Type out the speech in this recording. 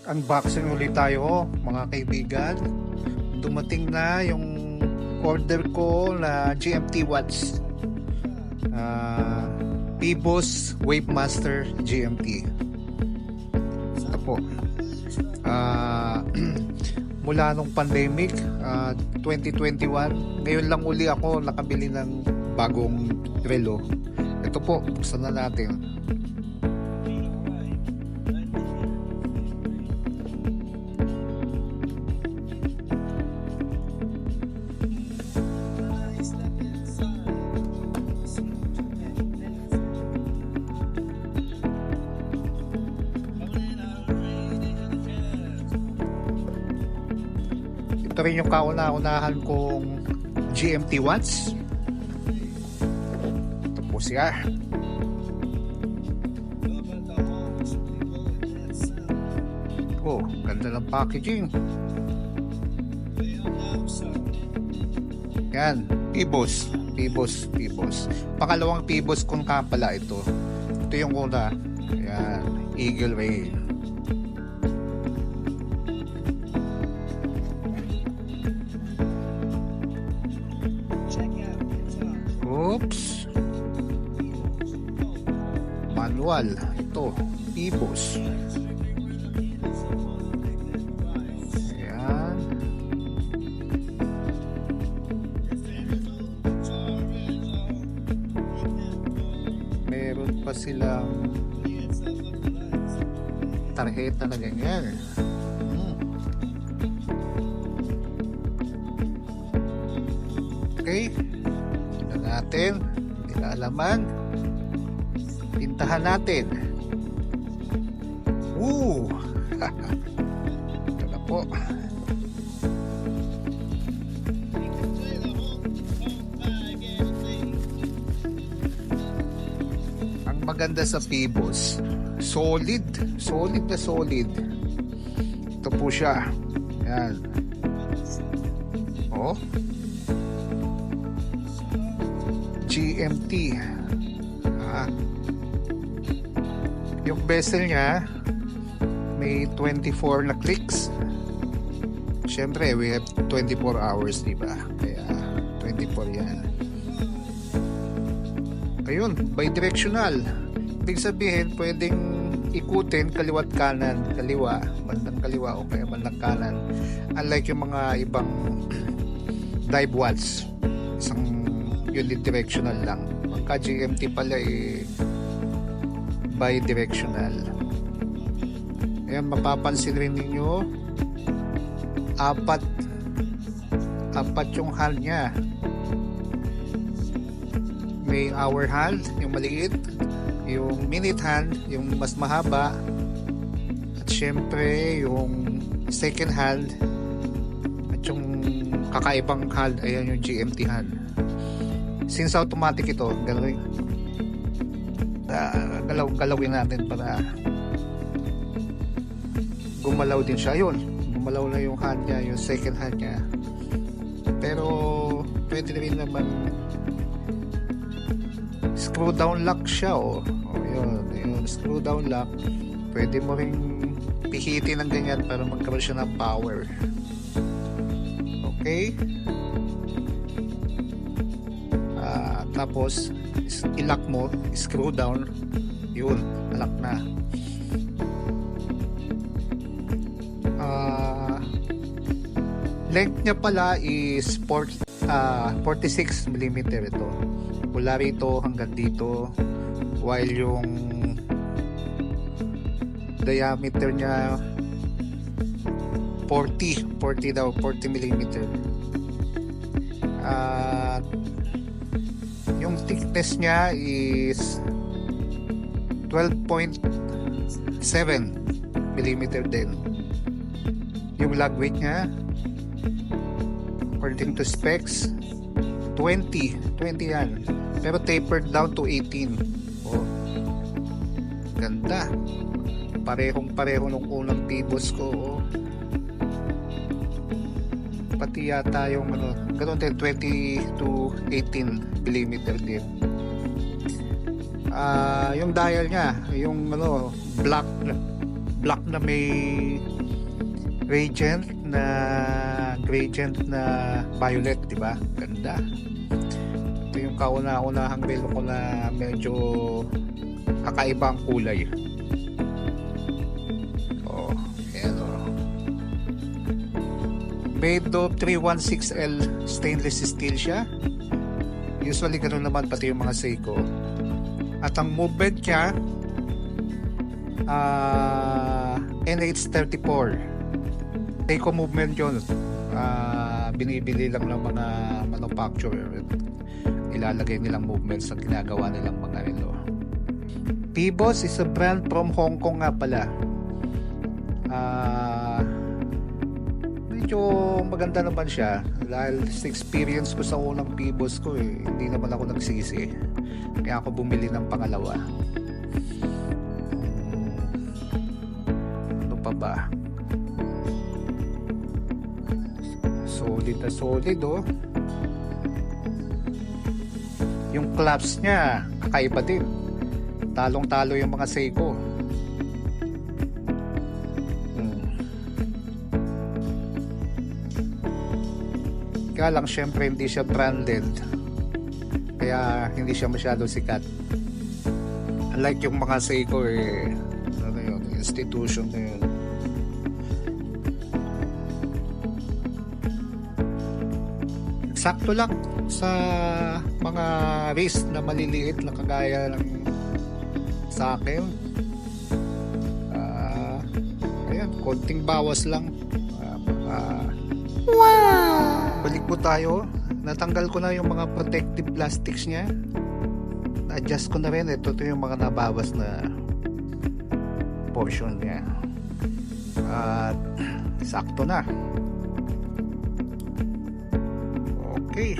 Unboxing ulit tayo mga kaibigan. Dumating na yung order ko na GMT watch, Pibos Wavemaster GMT. Ito po, mula nung pandemic, 2021, ngayon lang uli ako nakabili ng bagong relo. Ito po, buksan na natin. Ito rin yung kauna-unahan kong GMT watch. Ito po siya. Oh, ganda ng packaging. Yan, Pibos. Pangalawang Pibos kung pala ito. Ito yung una. Yan, Eagle Ray. Oops. Manual. Ito, Pibos. Ayan. Meron pa silang tarjeta na ganyan. Okay. Natin, nilalaman, pintahan natin. Ito na po. Ang maganda sa Pibos, solid na solid. Ito po siya. Yan. Oh, GMT. Yung bezel niya may 24 na clicks. Syempre we have 24 hours, diba? Kaya 24 yan. Ayun, bidirectional. Ibig sabihin pwedeng ikutin kaliwa't kanan, bandang kaliwa o kaya bandang kanan. Unlike yung mga ibang dive watch, isang unidirectional lang. Pagka GMT pala bidirectional. Ayan, mapapansin rin ninyo apat yung hand nya. May hour hand, yung maliit, yung minute hand, yung mas mahaba, at syempre yung second hand, at yung kakaibang hand, ayan yung GMT hand. Since automatic ito, galawin natin para gumalaw din siya. Yun, gumalaw na yung hand niya, yung second hand niya. Pero pwede rin naman screw down lock siya. Yun, screw down lock. Pwede mo rin pihitin ng ganyan para magkaroon siya ng power. Okay. Tapos i-lock mo, screw down, yun, lock na. Length niya pala is 46mm ito. Mula rito hanggang dito, while yung diameter niya 40 mm. Yung thickness niya is 12.7 mm din. Yung lug weight niya according to specs 20 yan, pero tapered down to 18. Oh, ganda, pareho nung unang Pibos ko. Pati yata yung ganun din, 20 to 18mm din. Yung dial niya, yung black na may gradient na violet, di ba? Ganda. Ito yung kauna-unahang relo ko na medyo kakaibang kulay. Oh, ayan oh. Made of 316L stainless steel siya. Usually ganoon naman pati yung mga Seiko. At ang movement niya NH34 Seiko movement yun. Binibili lang ng mga manufacturer, ilalagay nilang movements sa ginagawa nilang mga relo. Pibos is a brand from Hong Kong nga pala. Medyo maganda naman siya dahil sa experience ko sa unang Pibos ko hindi naman ako nagsisi, kaya ako bumili ng pangalawa. Ano pa ba? Solid na solid oh. Yung clasps niya kakaiba din, talong talo yung mga Seiko. Kaya lang syempre hindi siya branded, kaya hindi siya masyado sikat. Unlike yung mga Seiko ano yun, institution na yun. Sakto lang sa mga wrist na maliliit na kagaya ng sa akin. Ayan, konting bawas lang. Wow! Balik po tayo. Natanggal ko na yung mga protective plastics niya. Na-adjust ko na rin. Ito yung mga nabawas na portion niya. At sakto na. Okay.